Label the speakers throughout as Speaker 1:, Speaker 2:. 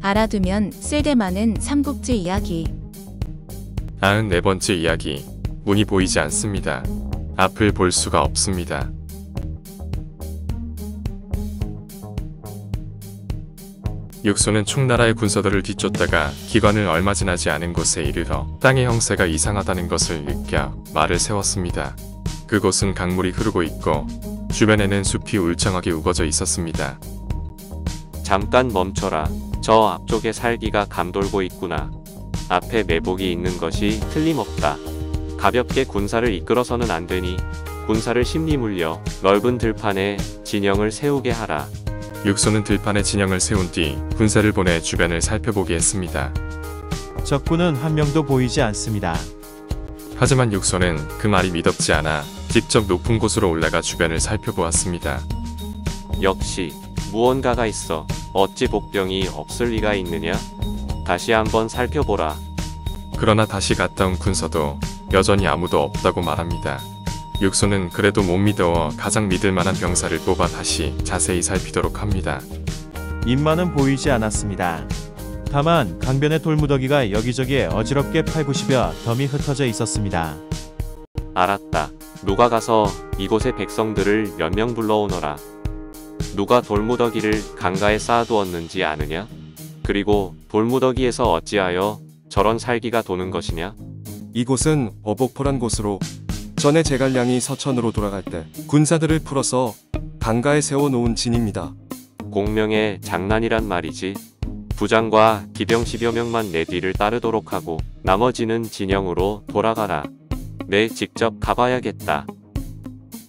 Speaker 1: 알아두면 쓸데많은 삼국지 이야기.
Speaker 2: 94번째 이야기. 문이 보이지 않습니다. 앞을 볼 수가 없습니다. 육소는 총나라의 군사들을 뒤쫓다가 기관을 얼마 지나지 않은 곳에 이르러 땅의 형세가 이상하다는 것을 느껴 말을 세웠습니다. 그곳은 강물이 흐르고 있고 주변에는 숲이 울창하게 우거져 있었습니다.
Speaker 3: 잠깐 멈춰라. 저 앞쪽에 살기가 감돌고 있구나. 앞에 매복이 있는 것이 틀림없다. 가볍게 군사를 이끌어서는 안 되니 군사를 심리 물려 넓은 들판에 진영을 세우게 하라.
Speaker 2: 육소는 들판에 진영을 세운 뒤 군사를 보내 주변을 살펴보게 했습니다.
Speaker 4: 적군은 한 명도 보이지 않습니다.
Speaker 2: 하지만 육소는 그 말이 믿었지 않아 직접 높은 곳으로 올라가 주변을 살펴보았습니다.
Speaker 3: 역시 무언가가 있어. 어찌 복병이 없을 리가 있느냐? 다시 한번 살펴보라.
Speaker 2: 그러나 다시 갔다 온 군사도 여전히 아무도 없다고 말합니다. 육소는 그래도 못 믿어 가장 믿을 만한 병사를 뽑아 다시 자세히 살피도록 합니다.
Speaker 4: 인마는 보이지 않았습니다. 다만 강변의 돌무더기가 여기저기에 어지럽게 팔구십여 덤이 흩어져 있었습니다.
Speaker 3: 알았다. 누가 가서 이곳의 백성들을 몇 명 불러오너라. 누가 돌무더기를 강가에 쌓아두었는지 아느냐? 그리고 돌무더기에서 어찌하여 저런 살기가 도는 것이냐?
Speaker 5: 이곳은 어복포란 곳으로 전에 제갈량이 서천으로 돌아갈 때 군사들을 풀어서 강가에 세워놓은 진입니다.
Speaker 3: 공명의 장난이란 말이지. 부장과 기병 10여 명만 내 뒤를 따르도록 하고 나머지는 진영으로 돌아가라. 내 직접 가봐야겠다.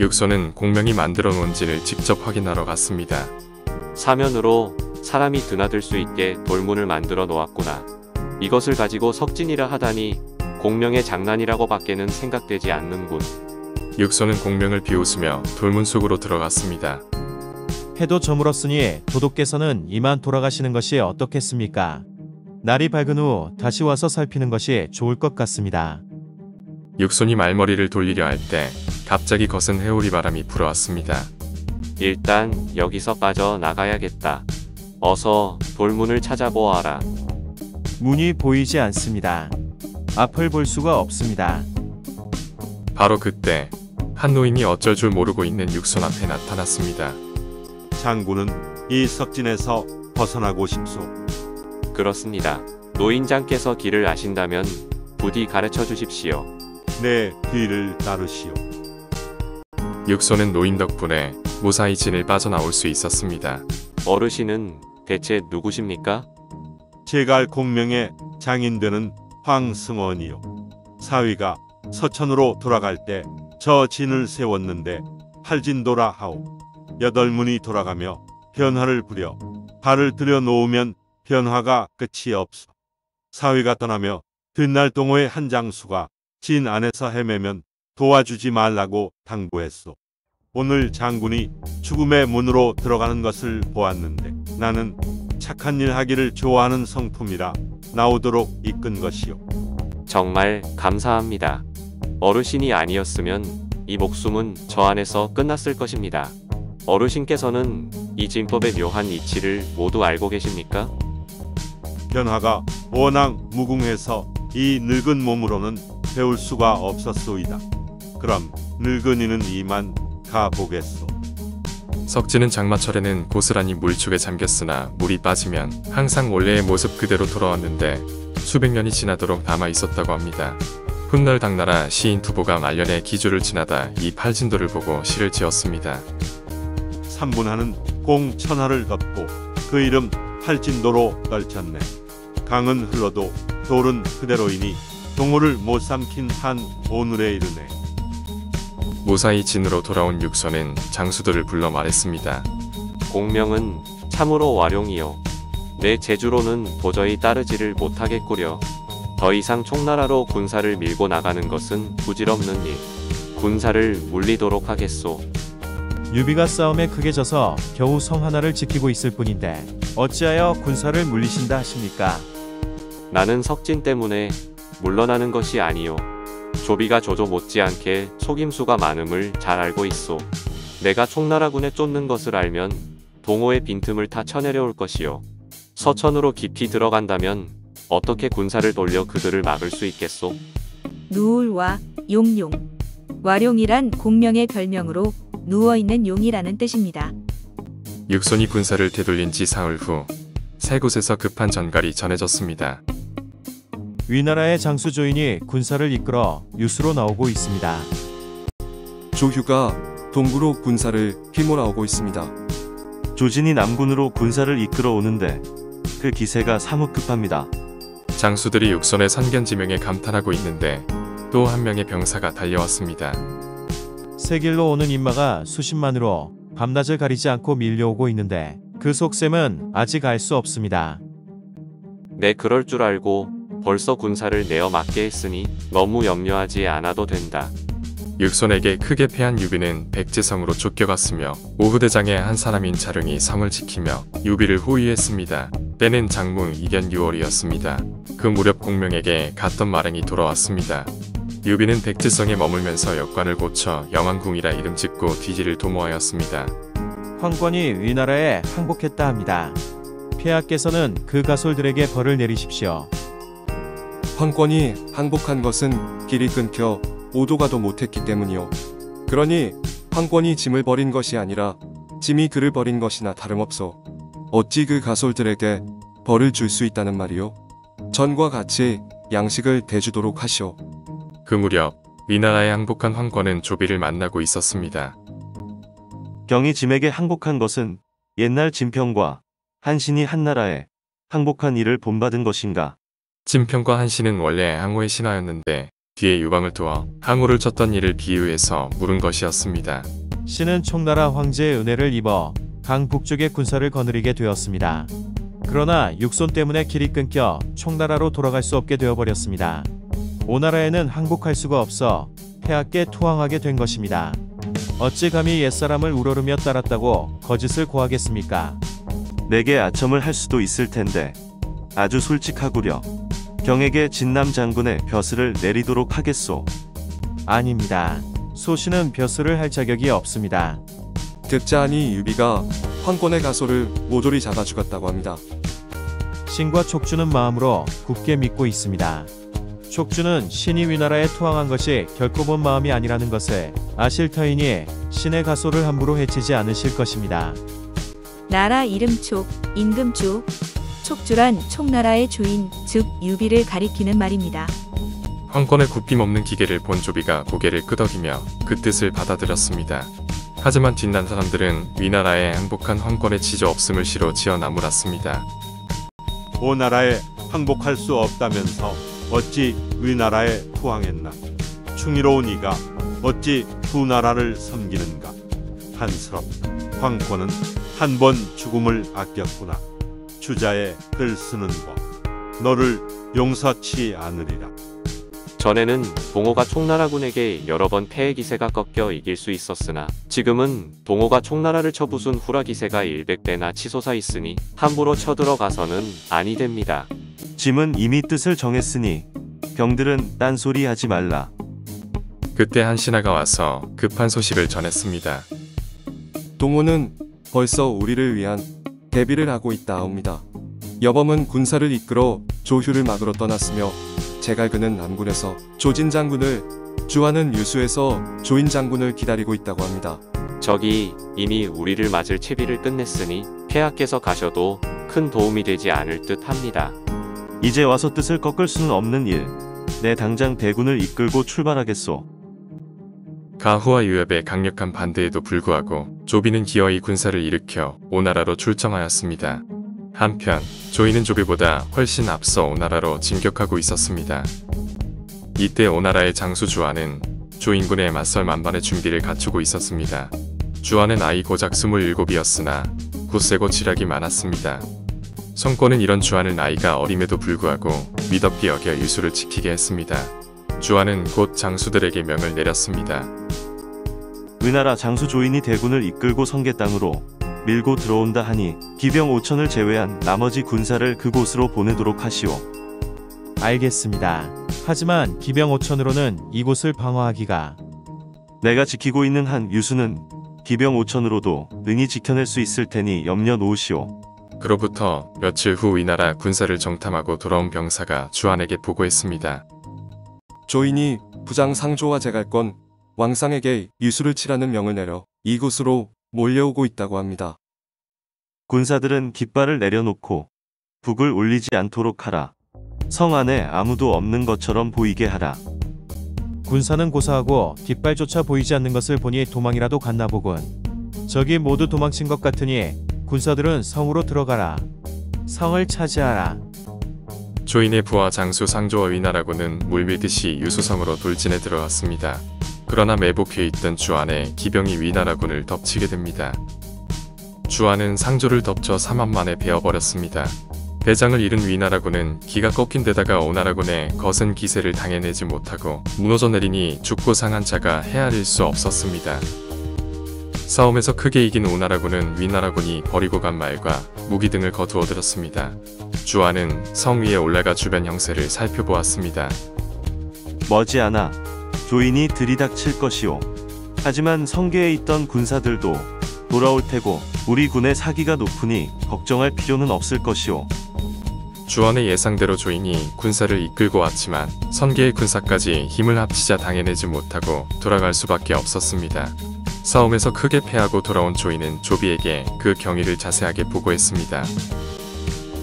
Speaker 2: 육소는 공명이 만들어 놓은 진을 직접 확인하러 갔습니다.
Speaker 3: 사면으로 사람이 드나들 수 있게 돌문을 만들어 놓았구나. 이것을 가지고 석진이라 하다니 공명의 장난이라고 밖에는 생각되지 않는군.
Speaker 2: 육소는 공명을 비웃으며 돌문 속으로 들어갔습니다.
Speaker 4: 해도 저물었으니 도독께서는 이만 돌아가시는 것이 어떻겠습니까? 날이 밝은 후 다시 와서 살피는 것이 좋을 것 같습니다.
Speaker 2: 육손이 말머리를 돌리려 할 때 갑자기 거센 회오리 바람이 불어왔습니다.
Speaker 3: 일단 여기서 빠져나가야겠다. 어서 돌문을 찾아보아라.
Speaker 4: 문이 보이지 않습니다. 앞을 볼 수가 없습니다.
Speaker 2: 바로 그때 한 노인이 어쩔 줄 모르고 있는 육손 앞에 나타났습니다.
Speaker 6: 장군은 이 석진에서 벗어나고 싶소.
Speaker 3: 그렇습니다. 노인장께서 길을 아신다면 부디 가르쳐 주십시오.
Speaker 6: 내 뒤를 따르시오.
Speaker 2: 육손은 노인 덕분에 무사히 진을 빠져나올 수 있었습니다.
Speaker 3: 어르신은 대체 누구십니까?
Speaker 6: 제갈 공명의 장인되는 황승원이요. 사위가 서천으로 돌아갈 때 저 진을 세웠는데 팔진도라 하오. 8문이 돌아가며 변화를 부려 발을 들여놓으면 변화가 끝이 없어. 사위가 떠나며 뒷날 동호의 한 장수가 진 안에서 헤매면 도와주지 말라고 당부했소. 오늘 장군이 죽음의 문으로 들어가는 것을 보았는데 나는 착한 일 하기를 좋아하는 성품이라 나오도록 이끈 것이요.
Speaker 3: 정말 감사합니다. 어르신이 아니었으면 이 목숨은 저 안에서 끝났을 것입니다. 어르신께서는 이 진법의 묘한 이치를 모두 알고 계십니까?
Speaker 6: 변화가 워낙 무궁해서 이 늙은 몸으로는 배울 수가 없었소이다. 그럼 늙은이는 이만 가보겠소.
Speaker 2: 석진은 장마철에는 고스란히 물속에 잠겼으나 물이 빠지면 항상 원래의 모습 그대로 돌아왔는데 수백 년이 지나도록 남아 있었다고 합니다. 훗날 당나라 시인 투보가 말년에 기주를 지나다 이 팔진도를 보고 시를 지었습니다.
Speaker 6: 삼분하는 공천하를 덮고 그 이름 팔진도로 떨쳤네. 강은 흘러도 돌은 그대로이니 동호를 못 삼킨 한 오늘에 이르네.
Speaker 2: 무사히 진으로 돌아온 육손은 장수들을 불러 말했습니다.
Speaker 3: 공명은 참으로 와룡이요. 내 재주로는 도저히 따르지를 못하겠구려. 더 이상 총나라로 군사를 밀고 나가는 것은 부질없는 일. 군사를 물리도록 하겠소.
Speaker 4: 유비가 싸움에 크게 져서 겨우 성 하나를 지키고 있을 뿐인데 어찌하여 군사를 물리신다 하십니까?
Speaker 3: 나는 석진 때문에 물러나는 것이 아니요. 조비가 조조 못지않게 속임수가 많음을 잘 알고 있소. 내가 총나라군에 쫓는 것을 알면 동호의 빈틈을 다 쳐내려올 것이요. 서천으로 깊이 들어간다면 어떻게 군사를 돌려 그들을 막을 수 있겠소?
Speaker 7: 누울과 용용. 와룡이란 공명의 별명으로 누워있는 용이라는 뜻입니다.
Speaker 2: 육손이 군사를 되돌린 지 사흘 후 세 곳에서 급한 전갈이 전해졌습니다.
Speaker 4: 위나라의 장수 조인이 군사를 이끌어 유수로 나오고 있습니다.
Speaker 5: 조휴가 동부로 군사를 휘몰아오고 있습니다.
Speaker 8: 조진이 남군으로 군사를 이끌어 오는데 그 기세가 사뭇 급합니다.
Speaker 2: 장수들이 육손의 선견지명에 감탄하고 있는데 또 한 명의 병사가 달려왔습니다.
Speaker 4: 새 길로 오는 인마가 수십만으로 밤낮을 가리지 않고 밀려오고 있는데 그 속셈은 아직 알 수 없습니다.
Speaker 3: 내 그럴 줄 알고 벌써 군사를 내어 맞게 했으니 너무 염려하지 않아도 된다.
Speaker 2: 육손에게 크게 패한 유비는 백제성으로 쫓겨갔으며 오후대장의 한 사람인 자릉이 성을 지키며 유비를 호위했습니다. 때는 장무 이견 6월이었습니다. 그 무렵 공명에게 갔던 말행이 돌아왔습니다. 유비는 백제성에 머물면서 역관을 고쳐 영왕궁이라 이름 짓고 뒤지를 도모하였습니다.
Speaker 4: 황권이 위나라에 항복했다 합니다. 폐하께서는 그 가솔들에게 벌을 내리십시오.
Speaker 5: 황권이 항복한 것은 길이 끊겨 오도가도 못했기 때문이요. 그러니 황권이 짐을 버린 것이 아니라 짐이 그를 버린 것이나 다름없어. 어찌 그 가솔들에게 벌을 줄 수 있다는 말이요. 전과 같이 양식을 대주도록 하시오.
Speaker 2: 그 무렵 위나라에 항복한 황권은 조비를 만나고 있었습니다.
Speaker 8: 경이 짐에게 항복한 것은 옛날 진평과 한신이 한나라에 항복한 이를 본받은 것인가?
Speaker 2: 진평과 한신은 원래 항호의 신하였는데 뒤에 유방을 도와 항호를 쳤던 이를 비유해서 물은 것이었습니다.
Speaker 4: 신은 총나라 황제의 은혜를 입어 강 북쪽의 군사를 거느리게 되었습니다. 그러나 육손 때문에 길이 끊겨 총나라로 돌아갈 수 없게 되어버렸습니다. 오나라에는 항복할 수가 없어 폐하께 투항하게 된 것입니다. 어찌 감히 옛사람을 우러르며 따랐다고 거짓을 고하겠습니까?
Speaker 8: 내게 아첨을 할 수도 있을 텐데 아주 솔직하구려. 경에게 진남 장군의 벼슬을 내리도록 하겠소.
Speaker 4: 아닙니다. 소신은 벼슬을 할 자격이 없습니다.
Speaker 5: 듣자하니 유비가 황권의 가솔을 모조리 잡아 죽었다고 합니다.
Speaker 4: 신과 촉주는 마음으로 굳게 믿고 있습니다. 촉주는 신이 위나라에 투항한 것이 결코 본 마음이 아니라는 것을 아실 터이니 신의 가솔을 함부로 해치지 않으실 것입니다.
Speaker 7: 나라 이름 촉, 임금주. 촉주란 총나라의 주인, 즉 유비를 가리키는 말입니다.
Speaker 2: 황권의 굽힘 없는 기계를 본 조비가 고개를 끄덕이며 그 뜻을 받아들였습니다. 하지만 뒷난 사람들은 위나라에 항복한 황권의 지저 없음을 시로 지어 나무랐습니다.
Speaker 6: 오나라에 항복할 수 없다면서 어찌 위나라에 투항했나? 충의로운 이가 어찌 두 나라를 섬기는가? 한스럽다. 황권은 한 번 죽음을 아꼈구나. 주자의 글 쓰는 법, 너를 용서치 않으리라.
Speaker 3: 전에는 동호가 총나라군에게 여러 번 패의 기세가 꺾여 이길 수 있었으나 지금은 동호가 총나라를 쳐부순 후라 기세가 100배나 치솟아 있으니 함부로 쳐들어가서는 아니 됩니다.
Speaker 8: 짐은 이미 뜻을 정했으니 병들은 딴소리 하지 말라.
Speaker 2: 그때 한 신하가 와서 급한 소식을 전했습니다.
Speaker 5: 동호는 벌써 우리를 위한 대비를 하고 있다옵니다. 여범은 군사를 이끌어 조휴를 막으러 떠났으며 제갈근은 남군에서 조진 장군을, 주하는 유수에서 조인 장군을 기다리고 있다고 합니다.
Speaker 3: 적이 이미 우리를 맞을 채비를 끝냈으니 폐하께서 가셔도 큰 도움이 되지 않을 듯 합니다.
Speaker 8: 이제 와서 뜻을 꺾을 수는 없는 일. 내 당장 대군을 이끌고 출발하겠소.
Speaker 2: 가후와 유협의 강력한 반대에도 불구하고 조비는 기어이 군사를 일으켜 오나라로 출정하였습니다. 한편 조이는 조비보다 훨씬 앞서 오나라로 진격하고 있었습니다. 이때 오나라의 장수 주하는 조인군에 맞설 만반의 준비를 갖추고 있었습니다. 주하는 아이 고작 27이었으나 굳세고 지략이 많았습니다. 성권은 이런 주하는 나이가 어림에도 불구하고 미덥게 여겨 유수를 지키게 했습니다. 주하는 곧 장수들에게 명을 내렸습니다.
Speaker 8: 위나라 장수 조인이 대군을 이끌고 성계 땅으로 밀고 들어온다 하니 기병 5천을 제외한 나머지 군사를 그곳으로 보내도록 하시오.
Speaker 4: 알겠습니다. 하지만 기병 5천으로는 이곳을 방어하기가
Speaker 8: 내가 지키고 있는 한 유수는 기병 5천으로도 능히 지켜낼 수 있을 테니 염려 놓으시오.
Speaker 2: 그로부터 며칠 후 위나라 군사를 정탐하고 돌아온 병사가 주안에게 보고했습니다.
Speaker 5: 조인이 부장 상조와 제갈권 왕상에게 유수를 치라는 명을 내려 이곳으로 몰려오고 있다고 합니다.
Speaker 8: 군사들은 깃발을 내려놓고 북을 올리지 않도록 하라. 성 안에 아무도 없는 것처럼 보이게 하라.
Speaker 4: 군사는 고사하고 깃발조차 보이지 않는 것을 보니 도망이라도 갔나 보군. 적이 모두 도망친 것 같으니 군사들은 성으로 들어가라. 성을 차지하라.
Speaker 2: 조인의 부하 장수 상조와 위나라군은 물밀듯이 유수성으로 돌진해 들어갔습니다. 그러나 매복해 있던 주안에 기병이 위나라군을 덮치게 됩니다. 주안은 상조를 덮쳐 3만 만에 베어버렸습니다. 대장을 잃은 위나라군은 기가 꺾인 데다가 오나라군의 거센 기세를 당해내지 못하고 무너져 내리니 죽고 상한 자가 헤아릴 수 없었습니다. 싸움에서 크게 이긴 오나라군은 위나라군이 버리고 간 말과 무기 등을 거두어 들었습니다. 주안은 성 위에 올라가 주변 형세를 살펴보았습니다.
Speaker 8: 머지않아 조인이 들이닥칠 것이오. 하지만 성계에 있던 군사들도 돌아올 테고 우리 군의 사기가 높으니 걱정할 필요는 없을 것이오.
Speaker 2: 주안의 예상대로 조인이 군사를 이끌고 왔지만 선계의 군사까지 힘을 합치자 당해내지 못하고 돌아갈 수밖에 없었습니다. 싸움에서 크게 패하고 돌아온 조인은 조비에게 그 경위를 자세하게 보고했습니다.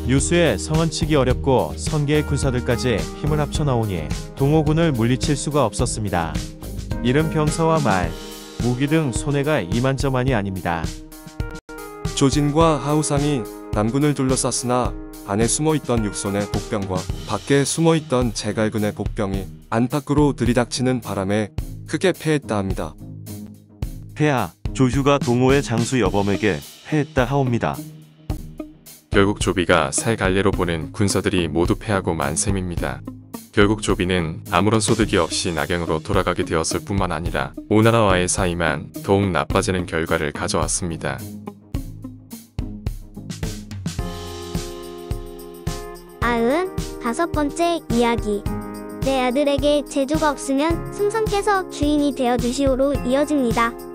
Speaker 4: 유수의 성은 치기 어렵고 선계의 군사들까지 힘을 합쳐 나오니 동호군을 물리칠 수가 없었습니다. 이른 병사와 말, 무기 등 손해가 이만저만이 아닙니다.
Speaker 5: 조진과 하우상이 남군을 둘러쌌으나 안에 숨어있던 육손의 복병과 밖에 숨어있던 제갈군의 복병이 안팎으로 들이닥치는 바람에 크게 패했다 합니다.
Speaker 8: 폐하, 조휴가 동호의 장수 여범에게 패했다 하옵니다.
Speaker 2: 결국 조비가 새 갈래로 보낸 군사들이 모두 패하고 만 셈입니다. 결국 조비는 아무런 소득이 없이 낙양으로 돌아가게 되었을 뿐만 아니라 오나라와의 사이만 더욱 나빠지는 결과를 가져왔습니다.
Speaker 9: 5번째 이야기. 내 아들에게 재주가 없으면 승성께서 주인이 되어 주시오로 이어집니다.